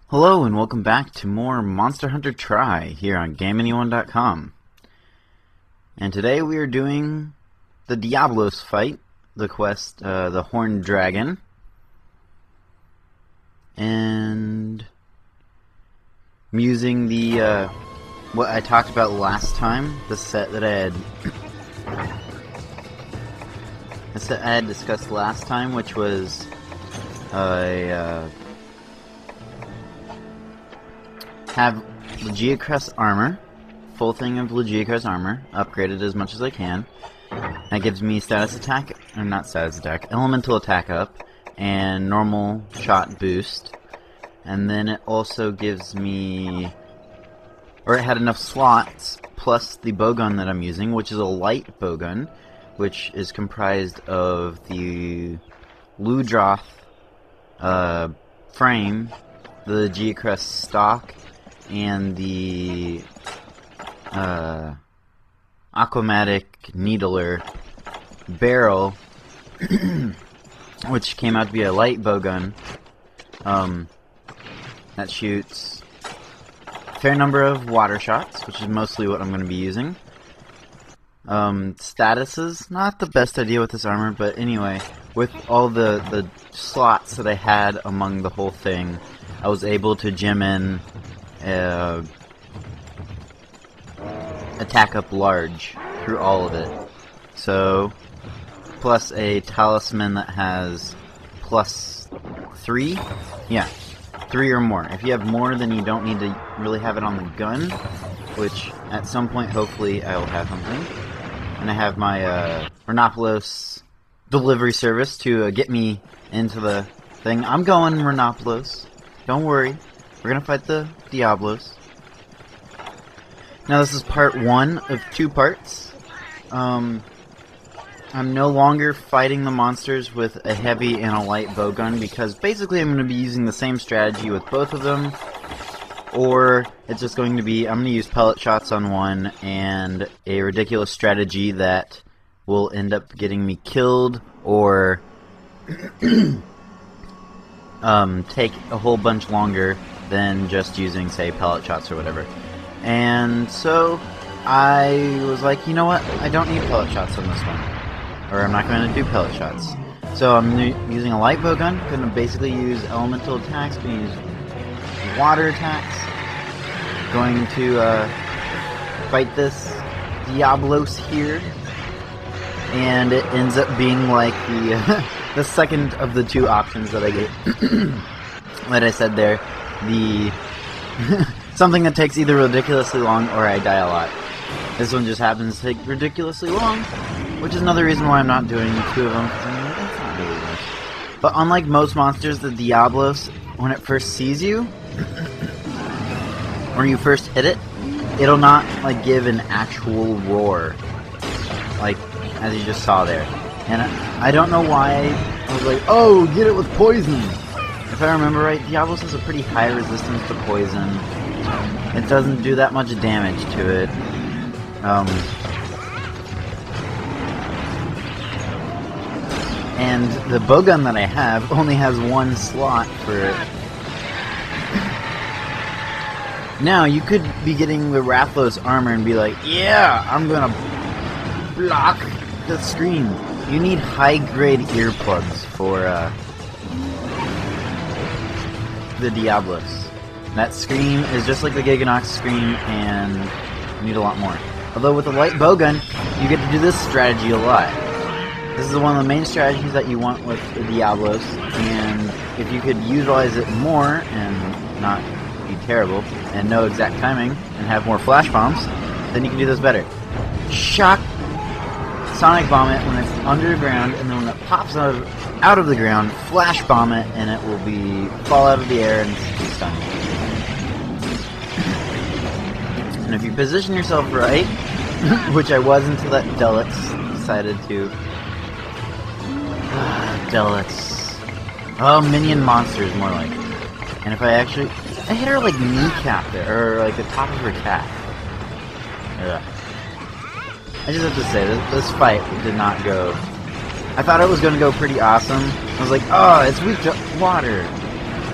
Hello and welcome back to more Monster Hunter Tri here on GameAnyone.com. And today we are doing the Diablos fight, the quest, the Horned Dragon. And I'm using the, what I talked about last time, the set that I had discussed last time, which was have Legiacrest armor, full thing of Legiacrest armor, upgraded as much as I can. That gives me status attack, or not status attack, elemental attack up, and normal shot boost. And then it also gives me, or it had enough slots, plus the bowgun that I'm using, which is a light bowgun, which is comprised of the Ludroth frame, the Legiacrest stock, and the Aquamatic Needler barrel, which came out to be a light bowgun that shoots a fair number of water shots, which is mostly what I'm going to be using. Statuses, not the best idea with this armor, but anyway, with all the slots that I had among the whole thing, I was able to gem in attack up large through all of it. So, plus a talisman that has plus 3? Yeah, 3 or more. If you have more, then you don't need to really have it on the gun, which at some point, hopefully, I will have something. And I have my Renopolis delivery service to get me into the thing. I'm going Renopolis. Don't worry. We're gonna fight the Diablos. Now this is part 1 of 2 parts. I'm no longer fighting the monsters with a heavy and a light bowgun because basically I'm going to be using the same strategy with both of them. Or it's just going to be, I'm going to use pellet shots on one and a ridiculous strategy that will end up getting me killed or take a whole bunch longer than just using, say, pellet shots or whatever. And so I was like, you know what, I don't need pellet shots on this one. Or I'm not going to do pellet shots. So I'm using a light bowgun, going to basically use elemental attacks, going to use water attacks. Going to fight this Diablos here. And it ends up being like the the second of the 2 options that I gave. That I said there. The something that takes either ridiculously long or I die a lot. This one just happens to take ridiculously long, which is another reason why I'm not doing 2 of them. That's not really much. But unlike most monsters, the Diablos, when it first sees you, when you first hit it, it'll not like give an actual roar, like as you just saw there. And I don't know why I was like, oh, get it with poison. If I remember right, Diablos has a pretty high resistance to poison. It doesn't do that much damage to it. And the bowgun that I have only has 1 slot for it. Now, you could be getting the Rathalos armor and be like, yeah, I'm gonna block the screen. You need high-grade earplugs for the Diablos. That scream is just like the Giganox scream, and you need a lot more. Although with the light bowgun, you get to do this strategy a lot. This is one of the main strategies that you want with the Diablos, and if you could utilize it more and not be terrible, and know exact timing, and have more flash bombs, then you can do this better. Shock Sonic Bomb it when it's underground, and then when it pops out of the ground, flash bomb it, and it will fall out of the air and be stunned. And if you position yourself right, which I was until that Delix decided to... Delix. Oh, minion monsters, more like. And if I actually... I hit her like kneecap there, or like the top of her calf. Ugh. I just have to say, this fight did not go... I thought it was going to go pretty awesome. I was like, oh, it's weak to water.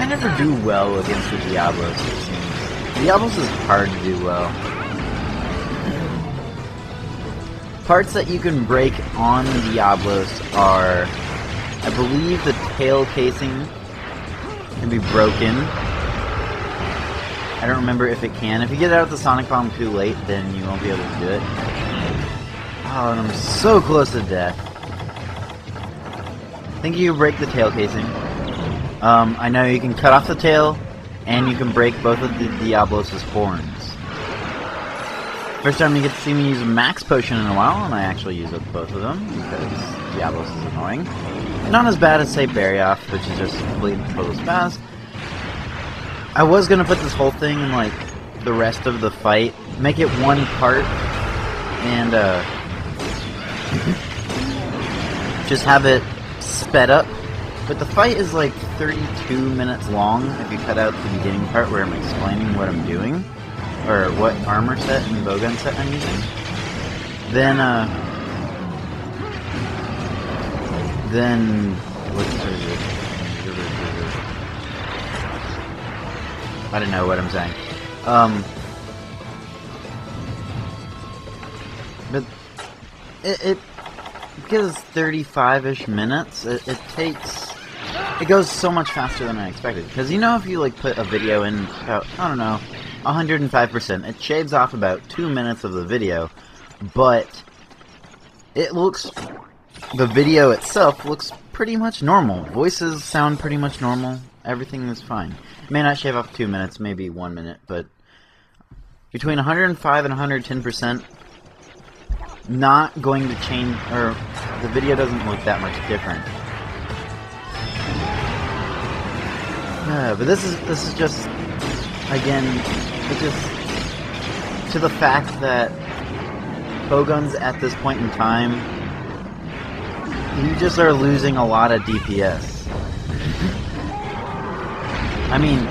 I never do well against the Diablos, it seems. Diablos is hard to do well. Parts that you can break on the Diablos are, I believe the tail casing can be broken. I don't remember if it can. If you get out of the Sonic Bomb too late, then you won't be able to do it. Oh, and I'm so close to death. I think you can break the tail casing. I know you can cut off the tail, and you can break both of the Diablos' horns. First time you get to see me use a max potion in a while, and I actually use both of them, because Diablos is annoying. Not as bad as, say, Barrioff, which is just complete and total spaz. I was gonna put this whole thing in, like, the rest of the fight, make it one part, and, just have it sped up. But the fight is, like, 32 minutes long, if you cut out the beginning part where I'm explaining what I'm doing. Or what armor set and bowgun set I'm using. Then, what is it? I don't know what I'm saying. But it gives 35-ish minutes. It goes so much faster than I expected. Because you know if you like put a video in about, I don't know, 105%, it shaves off about 2 minutes of the video, but it looks, the video itself looks pretty much normal. Voices sound pretty much normal. Everything is fine. It may not shave off 2 minutes, maybe 1 minute, but between 105 and 110%, not going to change, or the video doesn't look that much different. But this is just, again, it's just to the fact that Bowguns at this point in time, you just are losing a lot of DPS. I mean,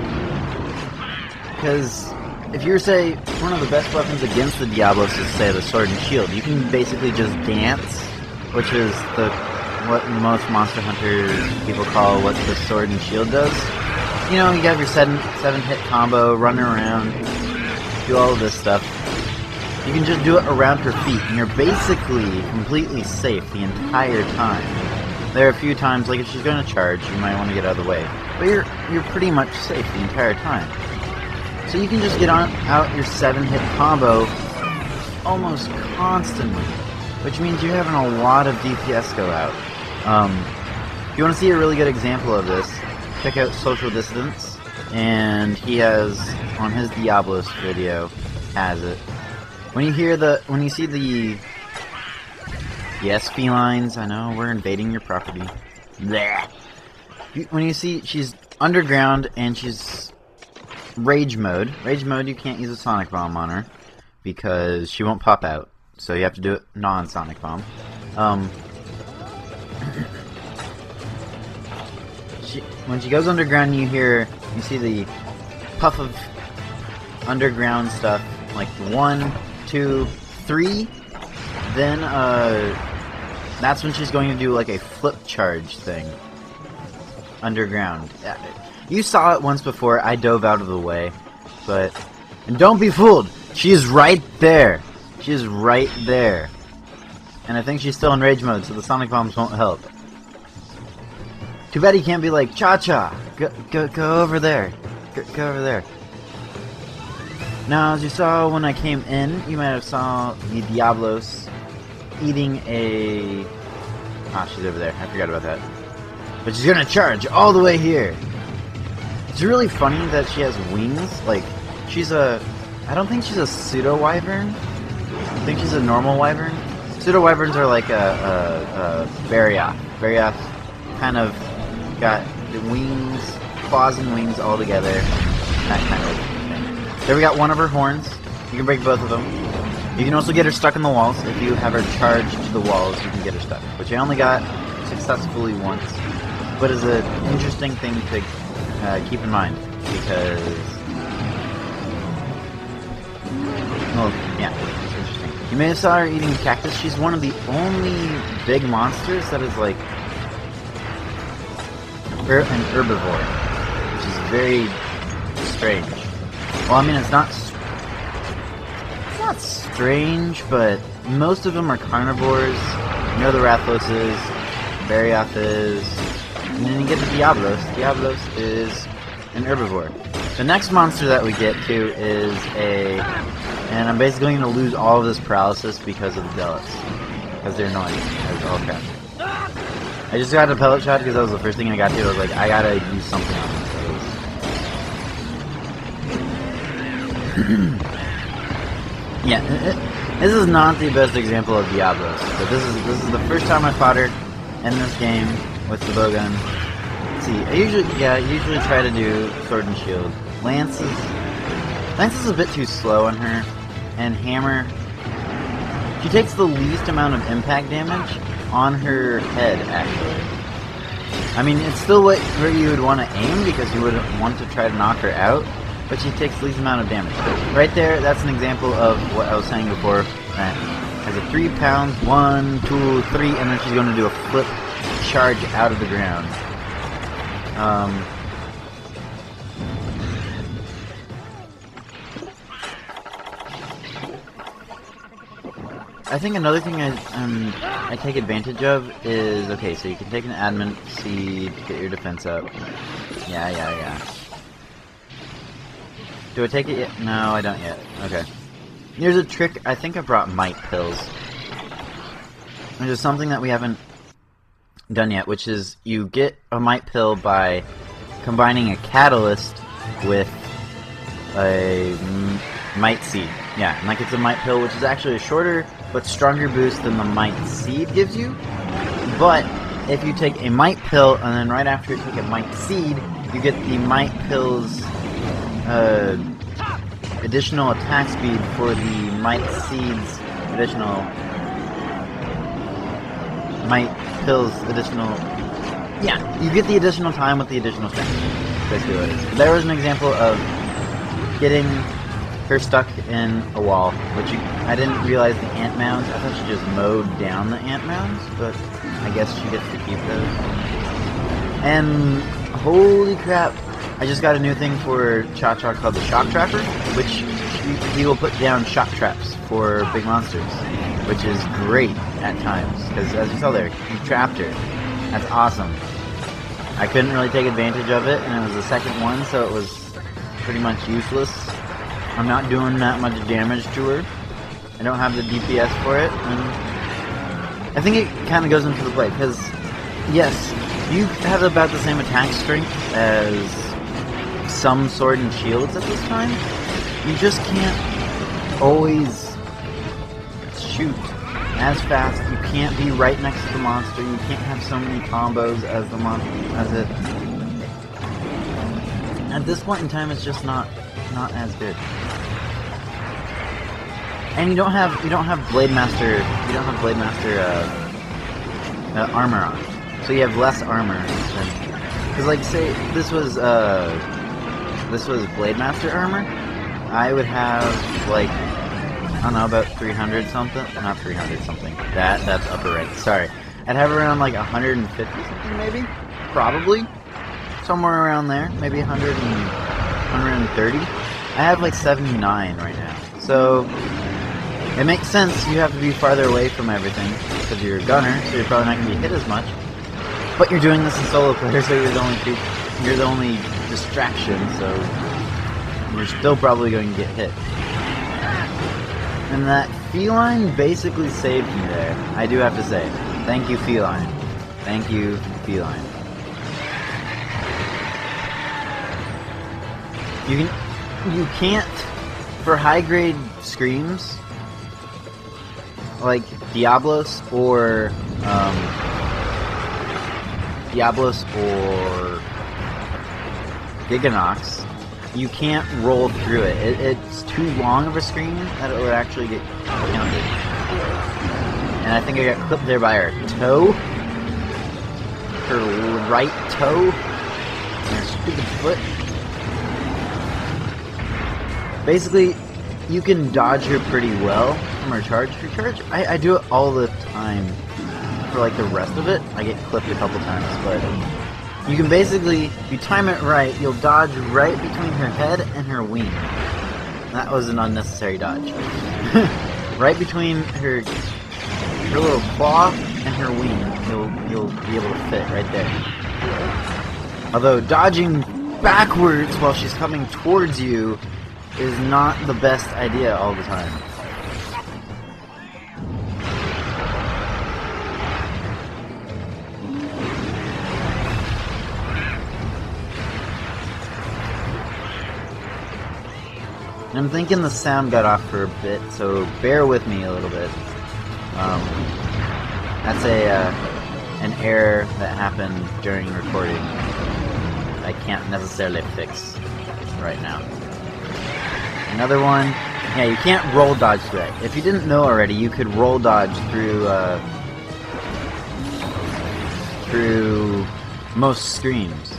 because if you're, say, one of the best weapons against the Diablos is, say, the sword and shield, you can basically just dance, which is what most Monster Hunter people call what the sword and shield does. You know, you have your 7-hit combo, run around, do all of this stuff. You can just do it around her feet, and you're basically completely safe the entire time. There are a few times, like if she's going to charge, you might want to get out of the way. But you're pretty much safe the entire time. So you can just get out your 7-hit combo almost constantly, which means you're having a lot of DPS go out. If you want to see a really good example of this, check out Social Distance, and he has, on his Diablos video, has it. When you see the, yes, felines, I know, we're invading your property. Blech. When you see, she's underground, and she's Rage Mode. Rage Mode, you can't use a Sonic Bomb on her, because she won't pop out. So you have to do it non-Sonic Bomb. When she goes underground, you see the puff of underground stuff, like 1, 2, 3. Then, that's when she's going to do like a flip charge thing. Underground. You saw it once before, I dove out of the way. And don't be fooled! She is right there! She is right there. And I think she's still in rage mode, so the Sonic Bombs won't help. Too bad he can't be like, Cha-Cha! Go over there. Go over there. Now, as you saw when I came in, you might have saw the Diablos eating a... Ah, she's over there. I forgot about that. But she's gonna charge all the way here. It's really funny that she has wings. Like, she's a... I don't think she's a pseudo-wyvern. I think she's a normal wyvern. Pseudo-wyverns are like a Barrioff. Barrioff kind of got the wings, claws and wings all together. That kind of thing. There we got one of her horns. You can break both of them. You can also get her stuck in the walls. If you have her charged to the walls, you can get her stuck. Which I only got successfully once. But is an interesting thing to keep in mind. Because... well, yeah, it's interesting. You may have saw her eating cactus. She's one of the only big monsters that is like... an herbivore. Which is very strange. Well, I mean, it's not strange, but most of them are carnivores. You know the Rathalos is, Barioth is, and then you get the Diablos. Diablos is an herbivore. The next monster that we get to is and I'm basically going to lose all of this paralysis because of the Zealots. Because they're annoying as all crap. I just got a pellet shot because that was the first thing I got to. I was like, I gotta use something on this. Yeah, this is not the best example of Diablos, but this is the first time I fought her in this game with the bowgun. Let's see, I usually try to do sword and shield. Lance is a bit too slow on her, and hammer. She takes the least amount of impact damage on her head, actually. I mean, it's still where you would want to aim because you wouldn't want to try to knock her out, but she takes the least amount of damage. Right there, that's an example of what I was saying before. That has a 3 pounds, 1, 2, 3, and then she's going to do a flip charge out of the ground. I think another thing I take advantage of is, okay, so you can take an adamant seed, get your defense up. Yeah. Do I take it yet? No, I don't yet. Okay. Here's a trick. I think I brought might pills. There's something that we haven't done yet, which is you get a might pill by combining a catalyst with a might seed. Yeah, and like it's a might pill, which is actually a shorter but stronger boost than the might seed gives you. But if you take a might pill and then right after you take a might seed, you get the might pill's additional attack speed for the might seed's additional might pill's additional. Yeah, you get the additional time with the additional strength. Basically what it is. There was an example of getting her stuck in a wall, which I didn't realize the ant mounds. I thought she just mowed down the ant mounds, but I guess she gets to keep those. And holy crap, I just got a new thing for Cha-Cha called the Shock Trapper, which he will put down shock traps for big monsters, which is great at times, because as you saw there, he trapped her. That's awesome. I couldn't really take advantage of it, and it was the second one, so it was pretty much useless. I'm not doing that much damage to her. I don't have the DPS for it, and I think it kind of goes into the play, because, yes, you have about the same attack strength as some sword and shields at this time. You just can't always shoot as fast. You can't be right next to the monster. You can't have so many combos as the monster, at this point in time, it's just not as good. And you don't have Blade Master armor on, so you have less armor. Because like say this was Blade Master armor, I would have like I don't know about 300 something, not 300 something. That's upper right. Sorry, I'd have around like 150 something maybe, probably somewhere around there, maybe 100 and 130. I have like 79 right now, so it makes sense you have to be farther away from everything because you're a gunner, so you're probably not going to be hit as much. But you're doing this in solo player, so you're the only distraction, so you're still probably going to get hit. And that feline basically saved me there. I do have to say, thank you, feline. Thank you, feline. You can't, for high grade screams, like Diablos or Giganox, you can't roll through it. It's too long of a scream that it would actually get counted. And I think I got clipped there by her toe. Her right toe. And her stupid foot. Basically, you can dodge her pretty well from her charge. Her charge, I do it all the time. For like the rest of it, I get clipped a couple times, but You can basically, if you time it right, you'll dodge right between her head and her wing. That was an unnecessary dodge. Right between her little claw and her wing, you'll be able to fit right there. Although dodging backwards while she's coming towards you is not the best idea all the time. I'm thinking the sound got off for a bit, so bear with me a little bit. That's an error that happened during recording. I can't necessarily fix right now. Another one. Yeah, you can't roll dodge right. If you didn't know already, you could roll dodge through most streams.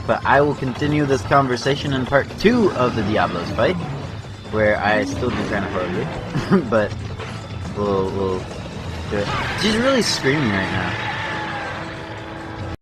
But I will continue this conversation in part 2 of the Diablos fight, where I still do kind of horribly, but we'll do it. She's really screaming right now.